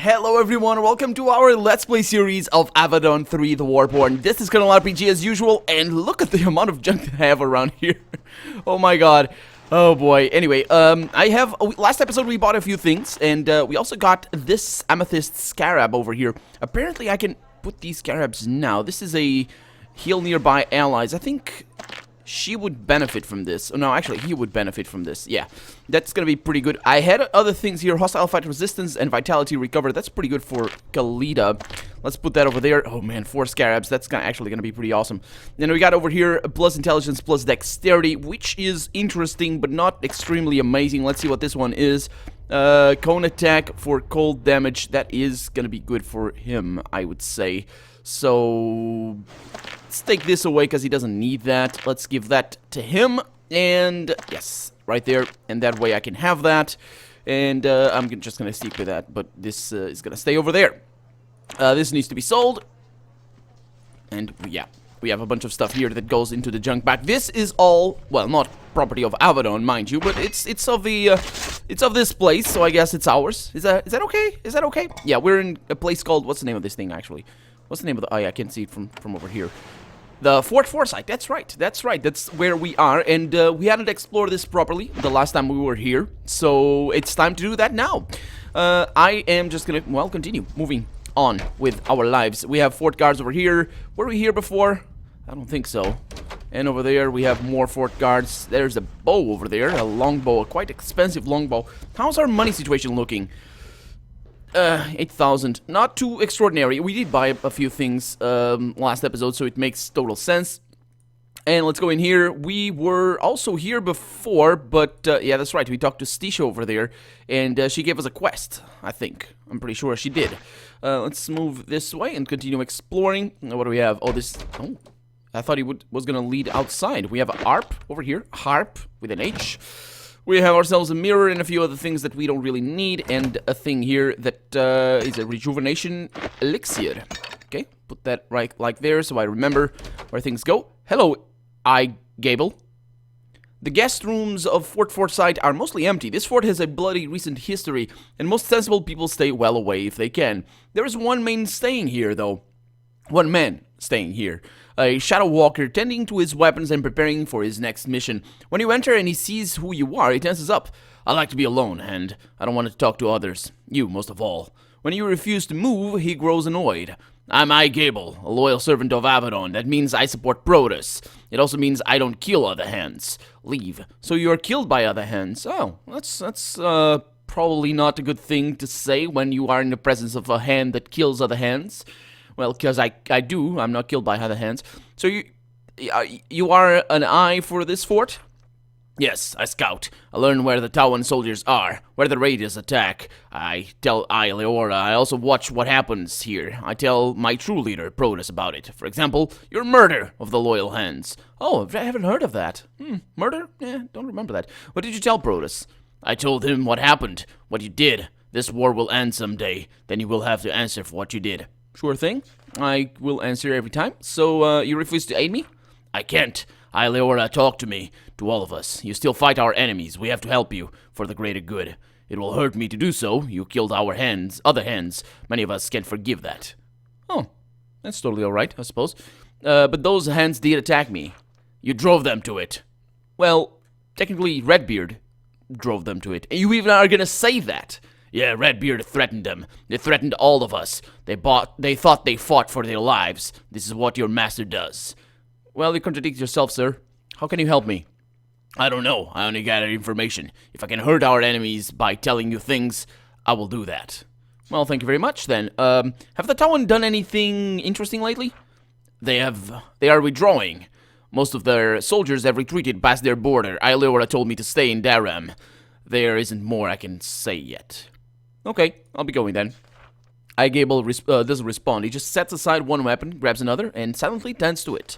Hello everyone, welcome to our Let's Play series of Avadon 3 the Warborn. This is Colonel RPG as usual, and look at the amount of junk that I have around here. Oh my god. Oh boy. Anyway, last episode we bought a few things, and we also got this amethyst scarab over here. Apparently I can put these scarabs now. This is a heal nearby allies. I think she would benefit from this. Oh, no, actually, he would benefit from this. Yeah, that's gonna be pretty good. I had other things here. Hostile fight resistance and vitality recover. That's pretty good for Kalita. Let's put that over there. Oh, man, 4 scarabs. That's actually gonna be pretty awesome. Then we got over here plus intelligence plus dexterity, which is interesting, but not extremely amazing. Let's see what this one is. Cone attack for cold damage. That is gonna be good for him, I would say. So let's take this away because he doesn't need that. Let's give that to him. And yes, right there. And that way I can have that. And I'm just going to stick with that. But this is going to stay over there. This needs to be sold. And yeah, we have a bunch of stuff here that goes into the junk bag. This is all, well, not property of Avadon, mind you, but it's of this place, so I guess it's ours. Is that okay? Is that okay? Yeah, we're in a place called, what's the name of this thing actually? What's the name of the... Oh, yeah, I can't see it from over here. The Fort Forsyth. That's right. That's right. That's where we are. And we hadn't explored this properly the last time we were here. So it's time to do that now. I am just going to, well, continue moving on with our lives. We have fort guards over here. Were we here before? I don't think so. And over there we have more fort guards. There's a bow over there. A longbow. A quite expensive longbow. How's our money situation looking? 8,000. Not too extraordinary. We did buy a few things last episode, so it makes total sense. And let's go in here. We were also here before, but yeah, that's right. We talked to Stisha over there, and she gave us a quest, I think. I'm pretty sure she did. Let's move this way and continue exploring. What do we have? Oh, this... Oh, I thought he was going to lead outside. We have a harp over here. Harp with an H. We have ourselves a mirror and a few other things that we don't really need, and a thing here that is a rejuvenation elixir. Okay, put that right like there so I remember where things go. Hello, Gable. The guest rooms of Fort Forsyth are mostly empty. This fort has a bloody recent history, and most sensible people stay well away if they can. There is one man staying here, though. One man staying here. A shadow walker tending to his weapons and preparing for his next mission. When you enter and he sees who you are, he tenses up. I like to be alone, and I don't want to talk to others. You, most of all. When you refuse to move, he grows annoyed. I'm Gable, a loyal servant of Avadon. That means I support Protus. It also means I don't kill other hands. Leave. So you are killed by other hands. Oh, that's probably not a good thing to say when you are in the presence of a hand that kills other hands. Well, because I do. I'm not killed by other hands. So you are an eye for this fort? Yes, I scout. I learn where the Tawan soldiers are, where the raiders attack. I tell Leora. I also watch what happens here. I tell my true leader, Protus, about it. For example, your murder of the loyal hands. Oh, I haven't heard of that. Murder? Don't remember that. What did you tell Protus? I told him what happened, what you did. This war will end someday. Then you will have to answer for what you did. Sure thing. I will answer every time. So, you refuse to aid me? I can't. Leora, talk to me. To all of us. You still fight our enemies. We have to help you for the greater good. It will hurt me to do so. You killed our other hands. Many of us can't forgive that. Oh, that's totally alright, I suppose. But those hands did attack me. You drove them to it. Well, technically, Redbeard drove them to it. And you even are gonna say that. Yeah, Redbeard threatened them. They threatened all of us. They thought they fought for their lives. This is what your master does. Well, you contradict yourself, sir. How can you help me? I don't know. I only gather information. If I can hurt our enemies by telling you things, I will do that. Well, thank you very much, then. Have the Tawan done anything interesting lately? They are withdrawing. Most of their soldiers have retreated past their border. Leora told me to stay in Daram. There isn't more I can say yet. Okay, I'll be going then. Gable doesn't respond. He just sets aside one weapon, grabs another, and silently tends to it.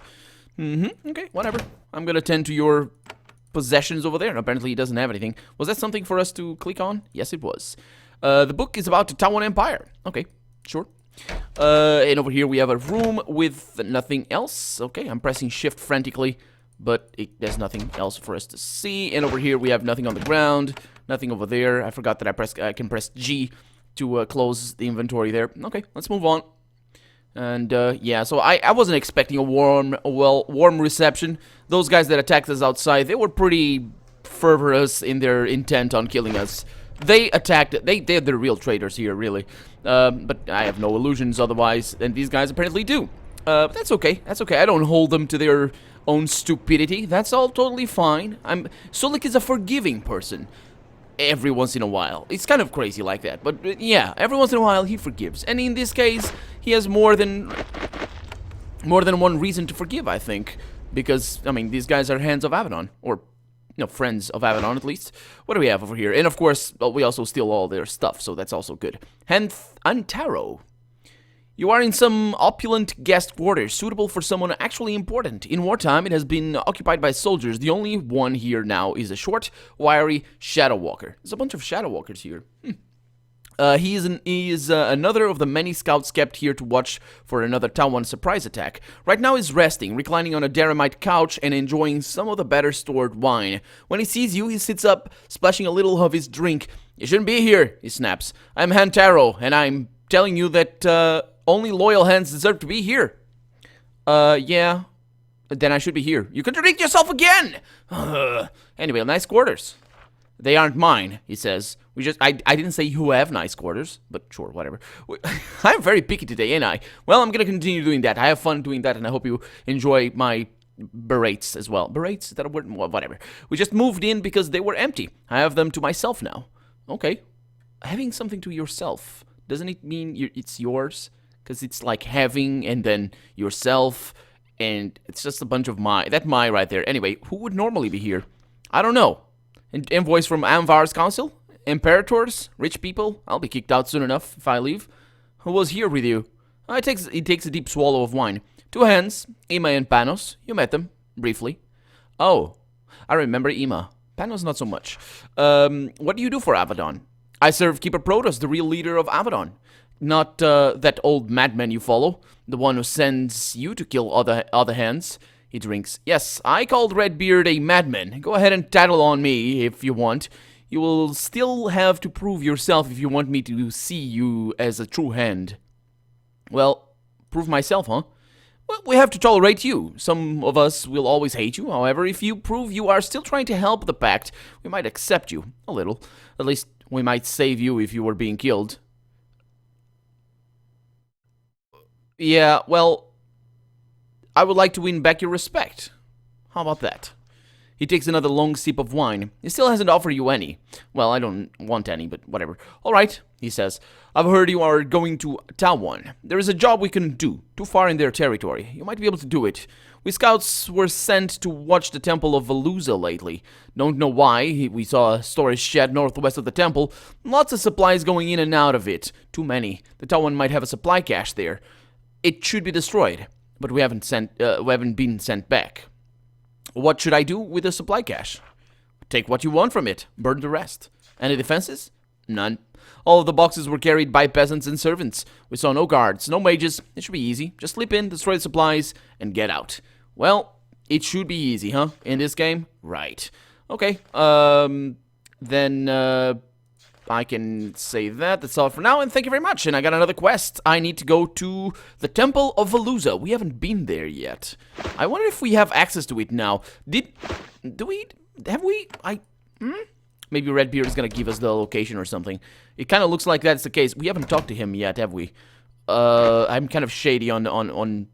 Okay, whatever. I'm gonna tend to your possessions over there. Apparently he doesn't have anything. Was that something for us to click on? Yes, it was. The book is about the Tawan Empire. Okay, sure. And over here we have a room with nothing else. Okay, I'm pressing shift frantically, but there's nothing else for us to see. And over here we have nothing on the ground, nothing over there. I forgot that I can press G to close the inventory there. Okay, let's move on. And yeah, so I wasn't expecting a warm reception. Those guys that attacked us outside, they were pretty fervorous in their intent on killing us. They're the real traitors here, really. But I have no illusions otherwise, and these guys apparently do. But that's okay. That's okay. I don't hold them to their own stupidity. That's all totally fine. Solik is a forgiving person. Every once in a while. It's kind of crazy like that. But yeah, every once in a while he forgives. And in this case, he has more than one reason to forgive, I think. Because, I mean, these guys are hands of Avadon. Or, friends of Avadon, at least. What do we have over here? And, of course, well, we also steal all their stuff, so that's also good. Antaro. You are in some opulent guest quarters, suitable for someone actually important. In wartime, it has been occupied by soldiers. The only one here now is a short, wiry Shadow Walker. There's a bunch of Shadow Walkers here. He is another of the many scouts kept here to watch for another Tawan surprise attack. Right now he's resting, reclining on a Daramite couch and enjoying some of the better stored wine. When he sees you, he sits up, splashing a little of his drink. You shouldn't be here, he snaps. I'm Hantaro, and I'm telling you that only loyal hands deserve to be here. Yeah. Then I should be here. You contradict yourself again! Anyway, nice quarters. They aren't mine, he says. I didn't say you have nice quarters, but sure, whatever. I'm very picky today, ain't I? Well, I'm gonna continue doing that. I have fun doing that, and I hope you enjoy my berates as well. Berates? Is that a word? Well, whatever. We just moved in because they were empty. I have them to myself now. Okay. Having something to yourself, doesn't it mean it's yours? Because it's like having and then yourself, and it's just a bunch of that right there. Anyway, who would normally be here? I don't know. An invoice from Anvar's council? Imperators? Rich people? I'll be kicked out soon enough if I leave. Who was here with you? He takes a deep swallow of wine. 2 hands, Ima and Panos. You met them, briefly. Oh, I remember Ima. Panos not so much. What do you do for Avadon? I serve Keeper Protoss, the real leader of Avadon. Not that old madman you follow, the one who sends you to kill other hands. He drinks. Yes, I called Redbeard a madman. Go ahead and tattle on me if you want. You will still have to prove yourself if you want me to see you as a true hand. Well, prove myself, huh? Well, we have to tolerate you. Some of us will always hate you. However, if you prove you are still trying to help the Pact, we might accept you. A little. At least, we might save you if you were being killed. Yeah, well, I would like to win back your respect. How about that? He takes another long sip of wine. He still hasn't offered you any. Well, I don't want any, but whatever. All right, he says. I've heard you are going to Tawan. There is a job we can do, too far in their territory. You might be able to do it. We scouts were sent to watch the Temple of Veluza lately. Don't know why. We saw a storage shed northwest of the temple. Lots of supplies going in and out of it. Too many. The Tawan might have a supply cache there. It should be destroyed, but we haven't been sent back. What should I do with the supply cache? Take what you want from it. Burn the rest. Any defenses? None. All of the boxes were carried by peasants and servants. We saw no guards, no mages. It should be easy. Just slip in, destroy the supplies, and get out. Well, it should be easy, huh? In this game? Right. Okay. Then, I can say that. That's all for now, and thank you very much. And I got another quest. I need to go to the Temple of Veluza. We haven't been there yet. I wonder if we have access to it now. Maybe Redbeard is gonna give us the location or something. It kind of looks like that's the case. We haven't talked to him yet, have we? I'm kind of shady on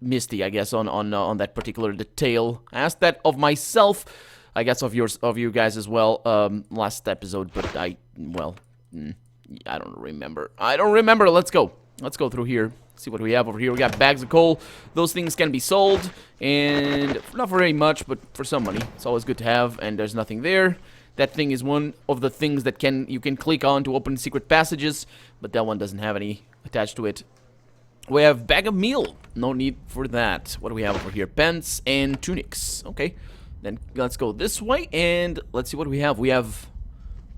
Misty, I guess, on that particular detail. I asked that of myself. I guess of you guys as well, last episode, but I don't remember. Let's go through here, see what we have over here. We got bags of coal. Those things can be sold, and not for very much, but for some money. It's always good to have, and there's nothing there. That thing is one of the things that you can click on to open secret passages, but that one doesn't have any attached to it. We have bag of meal. No need for that. What do we have over here? Pants and tunics. Okay. Then let's go this way, and let's see what we have. We have...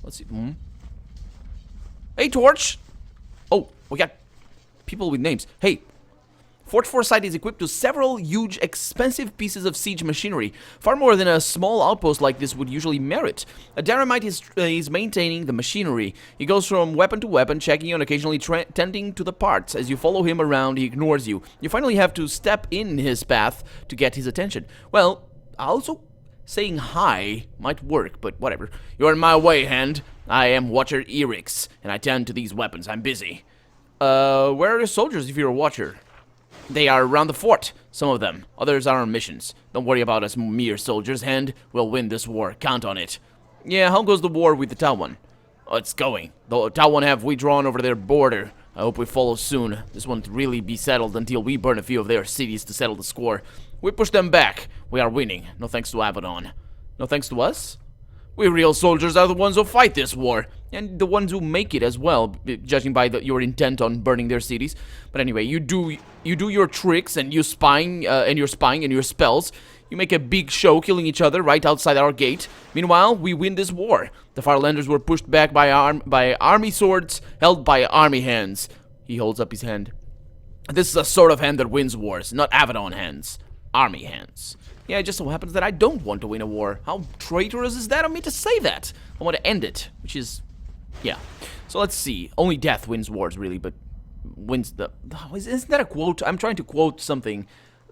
Let's see. Hey, Torch! Oh, we got people with names. Hey, Fort Forsyth is equipped with several huge, expensive pieces of siege machinery, far more than a small outpost like this would usually merit. A Daramite is maintaining the machinery. He goes from weapon to weapon, checking and occasionally tending to the parts. As you follow him around, he ignores you. You finally have to step in his path to get his attention. Well, also saying hi might work, but whatever. You're in my way, Hand. I am Watcher Erix, and I tend to these weapons. I'm busy. Where are the soldiers if you're a Watcher? They are around the fort, some of them. Others are on missions. Don't worry about us mere soldiers, Hand. We'll win this war. Count on it. Yeah, how goes the war with the Tawan? Oh, it's going. The Tawan have withdrawn over their border. I hope we follow soon. This won't really be settled until we burn a few of their cities to settle the score. We push them back. We are winning. No thanks to Avadon. No thanks to us? We real soldiers are the ones who fight this war, and the ones who make it as well, judging by your intent on burning their cities. But anyway, you do your tricks and your spying and your spells. You make a big show killing each other right outside our gate. Meanwhile, we win this war. The Farlanders were pushed back by army swords held by army hands. He holds up his hand. This is a sort of hand that wins wars, not Avadon hands. Army hands. Yeah, it just so happens that I don't want to win a war. How traitorous is that of me to say that? I want to end it, which is... yeah. So let's see. Only death wins wars, really, but wins the... isn't that a quote? I'm trying to quote something.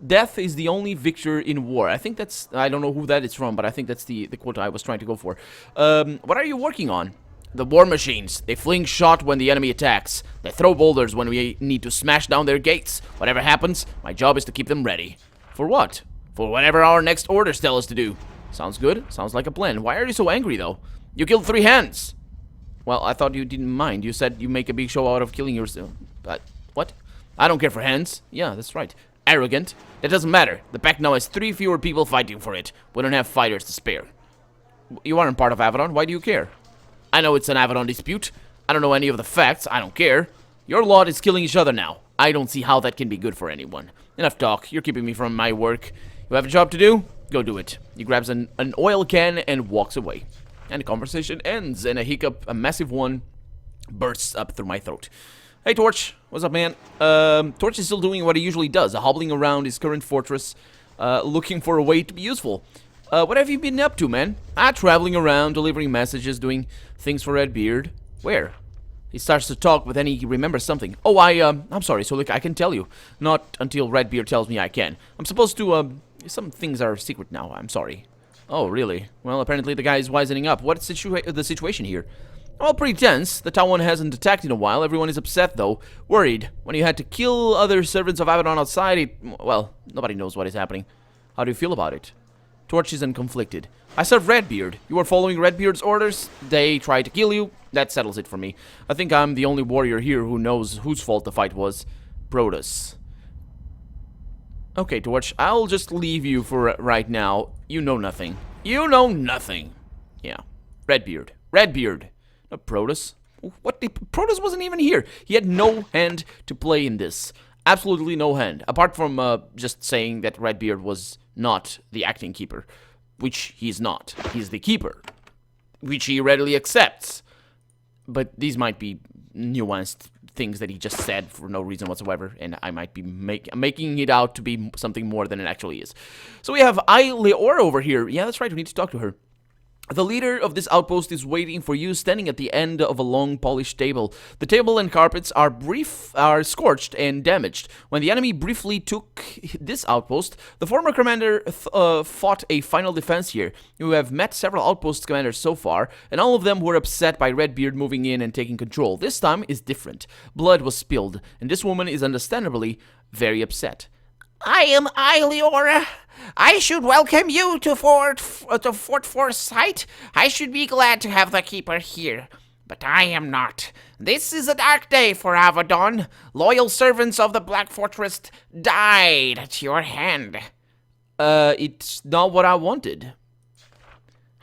Death is the only victor in war. I think that's... I don't know who that is from, but I think that's the quote I was trying to go for. What are you working on? The war machines. They fling shot when the enemy attacks. They throw boulders when we need to smash down their gates. Whatever happens, my job is to keep them ready. For what? For whatever our next orders tell us to do. Sounds good. Sounds like a plan. Why are you so angry, though? You killed 3 hands. Well, I thought you didn't mind. You said you make a big show out of killing yourself. But, what? I don't care for hands. Yeah, that's right. Arrogant. That doesn't matter. The pack now has 3 fewer people fighting for it. We don't have fighters to spare. You aren't part of Avadon. Why do you care? I know it's an Avadon dispute. I don't know any of the facts. I don't care. Your lot is killing each other now. I don't see how that can be good for anyone. Enough talk. You're keeping me from my work. You have a job to do? Go do it. He grabs an oil can and walks away. And the conversation ends, and a hiccup, a massive one, bursts up through my throat. Hey, Torch. What's up, man? Torch is still doing what he usually does, hobbling around his current fortress, looking for a way to be useful. What have you been up to, man? Traveling around, delivering messages, doing things for Redbeard. Where? He starts to talk, but then he remembers something. Oh, I'm sorry, so look, I can tell you. Not until Redbeard tells me I can. I'm supposed to, some things are secret now, I'm sorry. Oh, really? Well, apparently the guy is wisening up. What's the situation here? Well, pretty tense. The Tawan hasn't attacked in a while. Everyone is upset, though. Worried. When you had to kill other servants of Avadon outside, well, nobody knows what is happening. How do you feel about it? Torch is conflicted. I serve Redbeard. You were following Redbeard's orders. They tried to kill you. That settles it for me. I think I'm the only warrior here who knows whose fault the fight was. Protus. Okay, Torch, I'll just leave you for right now. You know nothing. You know nothing. Yeah. Redbeard. Redbeard. Not Protus. What? Protus wasn't even here. He had no hand to play in this. Absolutely no hand. Apart from just saying that Redbeard was not the acting keeper. Which he's not. He's the keeper. Which he readily accepts. But these might be nuanced things that he just said for no reason whatsoever, and I might be making it out to be something more than it actually is. So we have Leora over here. Yeah, that's right, we need to talk to her. The leader of this outpost is waiting for you, standing at the end of a long polished table. The table and carpets are scorched and damaged. When the enemy briefly took this outpost, the former commander fought a final defense here. You have met several outpost commanders so far, and all of them were upset by Redbeard moving in and taking control. This time is different. Blood was spilled, and this woman is understandably very upset. I am Leora. I should welcome you to Fort Forsyth. I should be glad to have the Keeper here. But I am not. This is a dark day for Avadon. Loyal servants of the Black Fortress died at your hand. It's not what I wanted.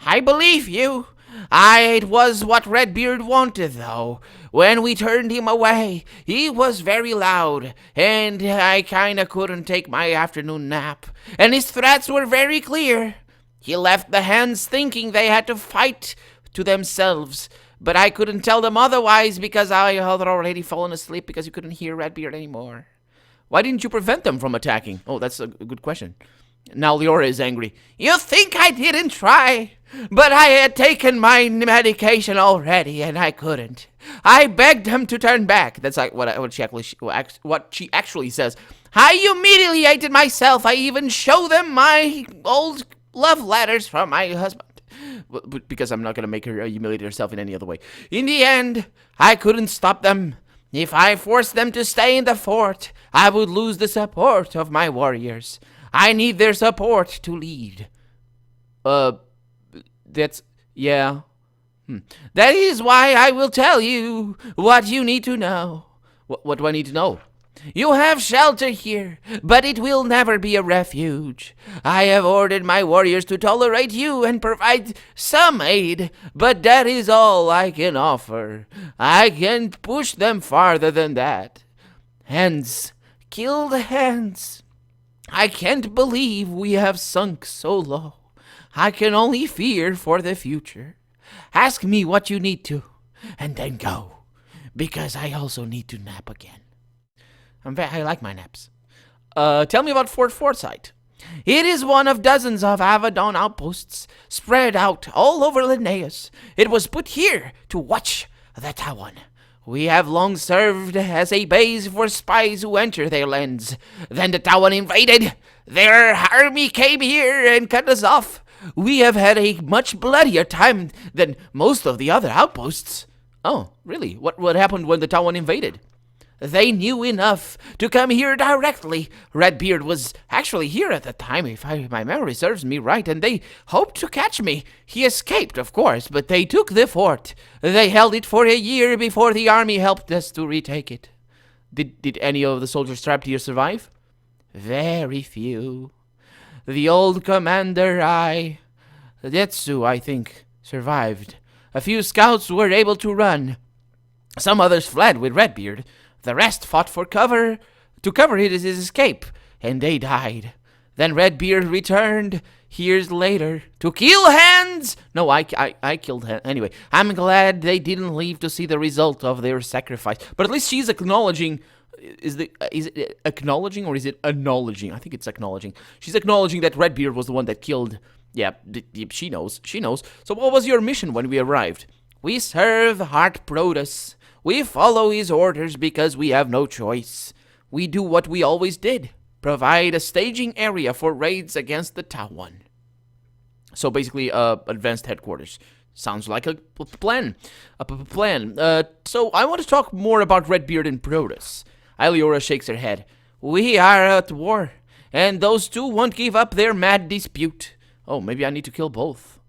I believe you. It was what Redbeard wanted, though. When we turned him away, he was very loud, and I kinda couldn't take my afternoon nap. And his threats were very clear. He left the hands thinking they had to fight to themselves, but I couldn't tell them otherwise because I had already fallen asleep because you couldn't hear Redbeard anymore. Why didn't you prevent them from attacking? Oh, that's a good question. Now Leora is angry. You think I didn't try? But I had taken my medication already, and I couldn't. I begged them to turn back. That's like what she actually says. I humiliated myself. I even show them my old love letters from my husband. Because I'm not going to make her humiliate herself in any other way. In the end, I couldn't stop them. If I forced them to stay in the fort, I would lose the support of my warriors. I need their support to lead. Yeah. That is why I will tell you what you need to know. What do I need to know? You have shelter here, but it will never be a refuge. I have ordered my warriors to tolerate you and provide some aid, but that is all I can offer. I can't push them farther than that. Hence, kill the hens. I can't believe we have sunk so low. I can only fear for the future. Ask me what you need to, and then go, because I also need to nap again. I like my naps. Tell me about Fort Foresight. It is one of dozens of Avadon outposts spread out all over Linnaeus. It was put here to watch the Tawan. We have long served as a base for spies who enter their lands. Then the Tawan invaded. Their army came here and cut us off. We have had a much bloodier time than most of the other outposts. Oh, really? What happened when the Tawan invaded? They knew enough to come here directly. Redbeard was actually here at the time, if my memory serves me right, and they hoped to catch me. He escaped, of course, but they took the fort. They held it for a year before the army helped us to retake it. Did any of the soldiers trapped here survive? Very few. The old commander, Detsu, I think, survived. A few scouts were able to run. Some others fled with Redbeard. The rest fought for cover, to cover his escape, and they died. Then Redbeard returned years later to kill Hands. No, I killed Hands. Anyway, I'm glad they didn't leave to see the result of their sacrifice. But at least she's acknowledging. Is it acknowledging or is it acknowledging? I think it's acknowledging. She's acknowledging that Redbeard was the one that killed. Yeah, she knows. She knows. So what was your mission when we arrived? We serve Heart Protus. We follow his orders because we have no choice. We do what we always did. Provide a staging area for raids against the Tawan. So basically, advanced headquarters. Sounds like a plan. So I want to talk more about Redbeard and Protus. Aliora shakes her head. We are at war, and those two won't give up their mad dispute. Oh, maybe I need to kill both.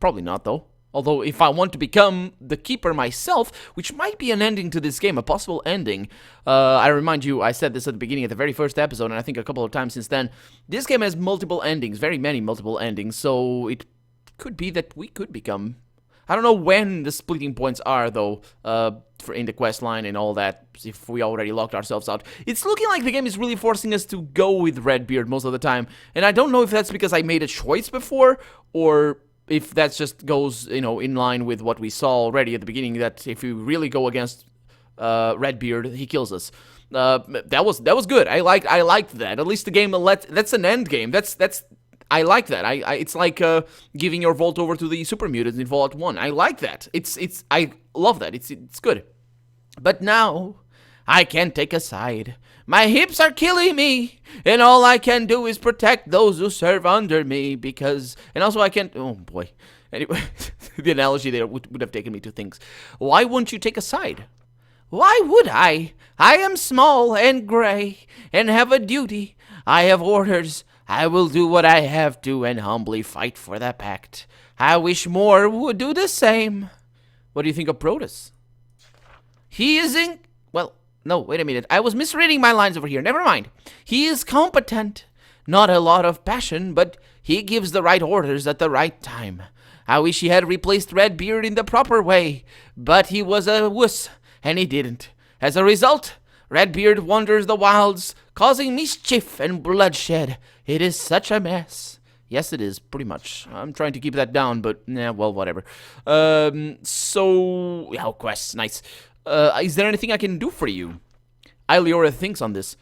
Probably not, though. Although, if I want to become the keeper myself, which might be an ending to this game, a possible ending, I remind you, I said this at the beginning of the very first episode, and I think a couple of times since then, this game has multiple endings, very many multiple endings, so it could be that we could become... I don't know when the splitting points are, though, in the quest line and all that, if we already locked ourselves out. It's looking like the game is really forcing us to go with Redbeard most of the time, and I don't know if that's because I made a choice before, or... if that just goes, in line with what we saw already at the beginning, that if we really go against Redbeard, he kills us. That was good. I liked that. At least the game that's an end game. I like that. It's like giving your vault over to the super mutants in Fallout 1. I like that. I love that. It's good. But now I can't take a side. My hips are killing me, and all I can do is protect those who serve under me, because... And also I can't... Oh, boy. Anyway, the analogy there would have taken me to things. Why wouldn't you take a side? Why would I? I am small and gray, and have a duty. I have orders. I will do what I have to and humbly fight for the pact. I wish more would do the same. What do you think of Protus? He is in... Well... No, wait a minute. I was misreading my lines over here. Never mind. He is competent. Not a lot of passion, but he gives the right orders at the right time. I wish he had replaced Redbeard in the proper way, but he was a wuss, and he didn't. As a result, Redbeard wanders the wilds, causing mischief and bloodshed. It is such a mess. Yes, it is, pretty much. I'm trying to keep that down, but, well, whatever. Quests, nice. Is there anything I can do for you? Aliora thinks on this.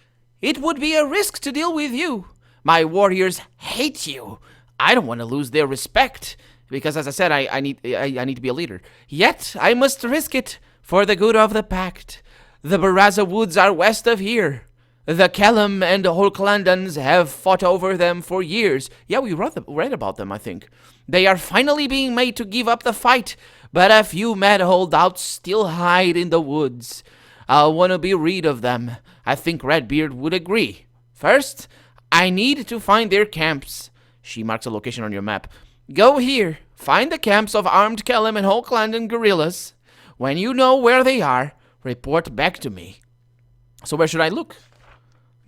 It would be a risk to deal with you. My warriors hate you. I don't want to lose their respect, because as I said, I need to be a leader. Yet, I must risk it for the good of the pact. The Baraza Woods are west of here. The Kellum and Holklandans have fought over them for years. Yeah, we read about them, I think. They are finally being made to give up the fight, but a few mad holdouts still hide in the woods. I'll want to be rid of them. I think Redbeard would agree. First, I need to find their camps. She marks a location on your map. Go here. Find the camps of armed Kellum and Holklandan guerrillas. When you know where they are, report back to me. So where should I look?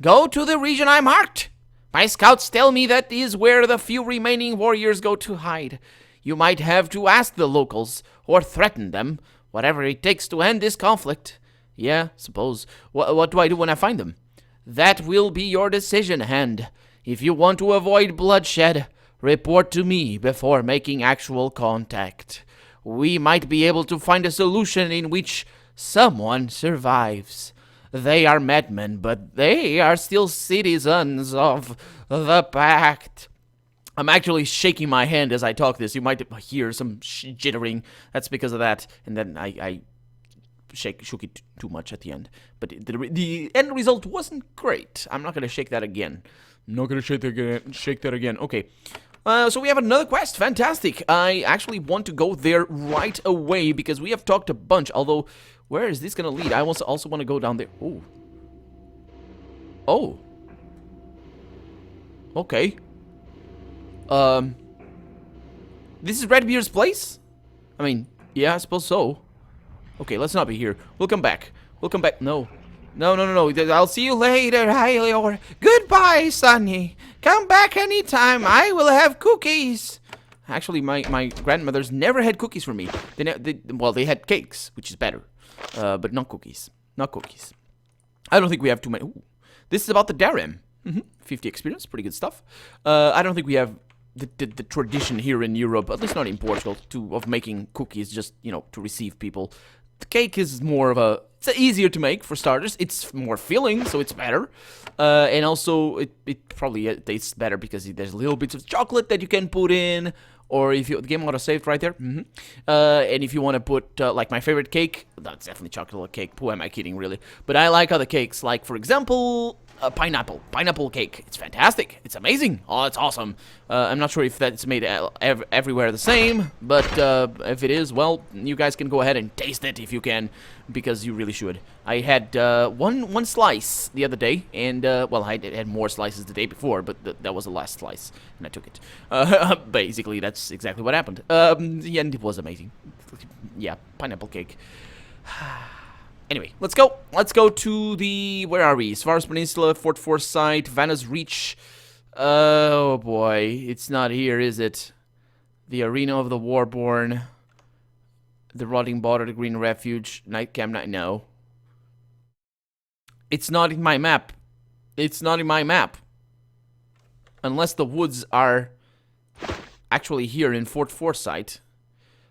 Go to the region I marked. My scouts tell me that is where the few remaining warriors go to hide. You might have to ask the locals, or threaten them, whatever it takes to end this conflict. Yeah, suppose. What do I do when I find them? That will be your decision, Hand. If you want to avoid bloodshed, report to me before making actual contact. We might be able to find a solution in which someone survives. They are madmen, but they are still citizens of the Pact. I'm actually shaking my hand as I talk this. You might hear some jittering. That's because of that. And then I shook it too much at the end. But the end result wasn't great. I'm not going to shake that again. Not going to shake that again. Okay. So we have another quest. Fantastic. I actually want to go there right away because we have talked a bunch. Although, where is this going to lead? I also want to go down there. Oh. Oh. Okay. This is Redbeard's place? I mean, yeah, I suppose so. Okay, let's not be here. We'll come back. We'll come back. No. No. I'll see you later, Hylior. Goodbye, Sonny. Come back anytime. I will have cookies. Actually, my grandmother's never had cookies for me. They had cakes, which is better. But not cookies. Not cookies. I don't think we have too many. Ooh. This is about the Darem. 50 experience. Pretty good stuff. I don't think we have the tradition here in Europe, at least not in Portugal, of making cookies just, to receive people. The cake is more of it's easier to make for starters. It's more filling, so it's better. And also, it probably tastes better because there's little bits of chocolate that you can put in. Or if you, the game auto saved right there. And if you want to put, like my favorite cake, that's definitely chocolate cake. Who am I kidding, really? But I like other cakes, like, for example, pineapple cake. It's fantastic. It's amazing. Oh, it's awesome. I'm not sure if that's made everywhere the same, but if it is, well, you guys can go ahead and taste it if you can, because you really should. I had one slice the other day, and well, I had more slices the day before, but that was the last slice, and I took it. Basically, that's exactly what happened. Yeah, and it was amazing. Yeah, pineapple cake. Anyway, let's go. Let's go to the... Where are we? Svar's Peninsula, Fort Forsyth, Vanna's Reach. Oh, boy. It's not here, is it? The Arena of the Warborn. The Rotting Border, the Green Refuge. Night Camp, no. It's not in my map. It's not in my map. Unless the woods are actually here in Fort Forsyth.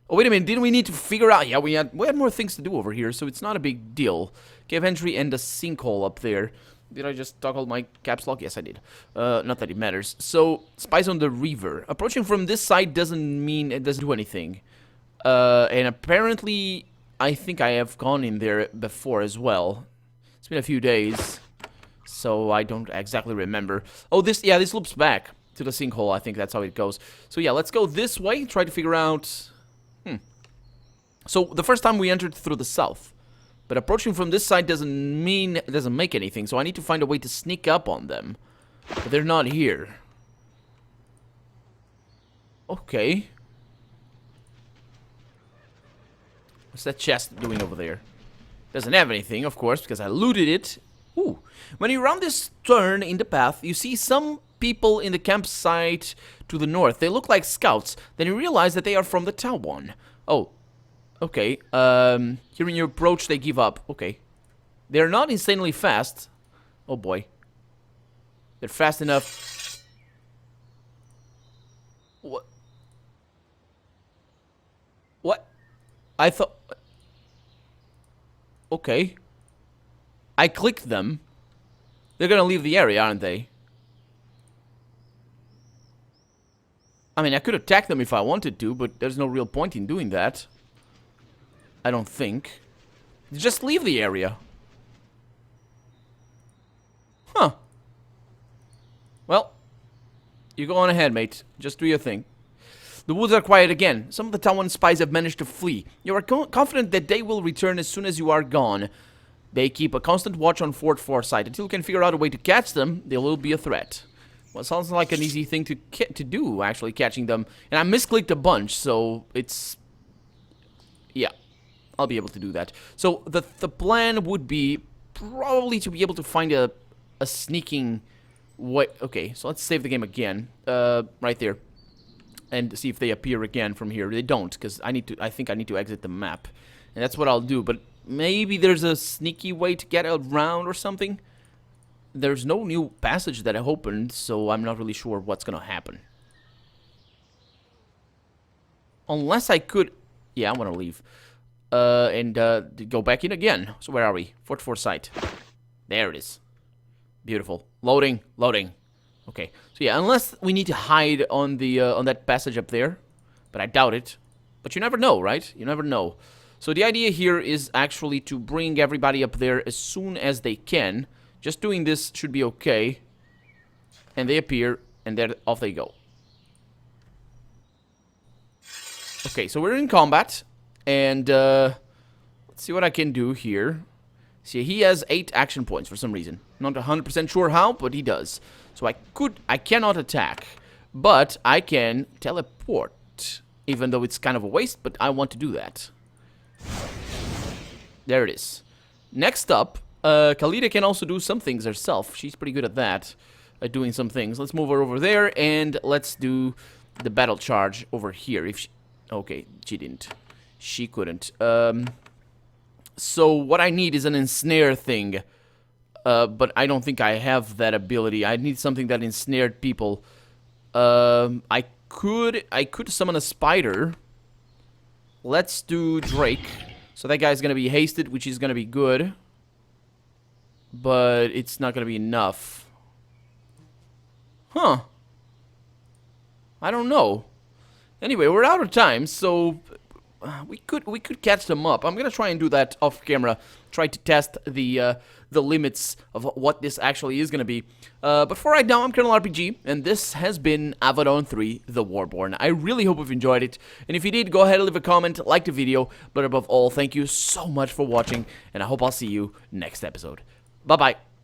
Oh, wait a minute, didn't we need to figure out... Yeah, we had more things to do over here, so it's not a big deal. Cave entry and a sinkhole up there. Did I just toggle my caps lock? Yes, I did. Not that it matters. So, spies on the river. Approaching from this side doesn't mean it doesn't do anything. And apparently, I think I have gone in there before as well. It's been a few days, so I don't exactly remember. Oh, this loops back to the sinkhole. I think that's how it goes. So, yeah, let's go this way, try to figure out... So, the first time we entered through the south. But approaching from this side doesn't make anything. So, I need to find a way to sneak up on them. But they're not here. Okay. What's that chest doing over there? Doesn't have anything, of course, because I looted it. Ooh. When you round this turn in the path, you see some people in the campsite to the north. They look like scouts. Then you realize that they are from the Tawan. Oh. Okay, hearing your approach, they give up. Okay. They're not insanely fast. Oh boy. They're fast enough. What? What? I thought... Okay. I clicked them. They're gonna leave the area, aren't they? I mean, I could attack them if I wanted to, but there's no real point in doing that. I don't think. Just leave the area. Huh. Well, you go on ahead, mate. Just do your thing. The woods are quiet again. Some of the Tawan spies have managed to flee. You are confident that they will return as soon as you are gone. They keep a constant watch on Fort Foresight. Until you can figure out a way to catch them, they will be a threat. Well, it sounds like an easy thing to do, actually, catching them. And I misclicked a bunch, so it's... yeah, I'll be able to do that. So the plan would be probably to be able to find a sneaking way. Okay, so let's save the game again, right there, and see if they appear again from here. They don't, because I think I need to exit the map, and that's what I'll do. But maybe there's a sneaky way to get around or something. There's no new passage that I opened, so I'm not really sure what's gonna happen. Unless I could... yeah, I want to leave. And go back in again. So where are we? Fort Foresight. There it is. Beautiful. Loading, loading. Okay. So yeah, unless we need to hide on the on that passage up there, but I doubt it. But you never know, right? You never know. So the idea here is actually to bring everybody up there as soon as they can. Just doing this should be okay. And they appear, and there off they go. Okay, so we're in combat, and let's see what I can do here. See, he has 8 action points for some reason. Not 100% sure how, but he does. So I cannot attack, but I can teleport, even though it's kind of a waste, but I want to do that. There it is. Next up, Khalida can also do some things herself. She's pretty good at that, at doing some things. Let's move her over there, and let's do the battle charge over here. If she, okay, she didn't. She couldn't. So what I need is an ensnare thing. But I don't think I have that ability. I need something that ensnared people. I could summon a spider. Let's do Drake. So that guy's gonna be hasted, which is gonna be good. But it's not gonna be enough. Huh. I don't know. Anyway, we're out of time, so we could catch them up. I'm gonna try and do that off camera. Try to test the limits of what this actually is gonna be. But for right now, I'm Colonel RPG, and this has been Avadon 3: The Warborn. I really hope you've enjoyed it, and if you did, go ahead and leave a comment, like the video. But above all, thank you so much for watching, and I hope I'll see you next episode. Bye bye.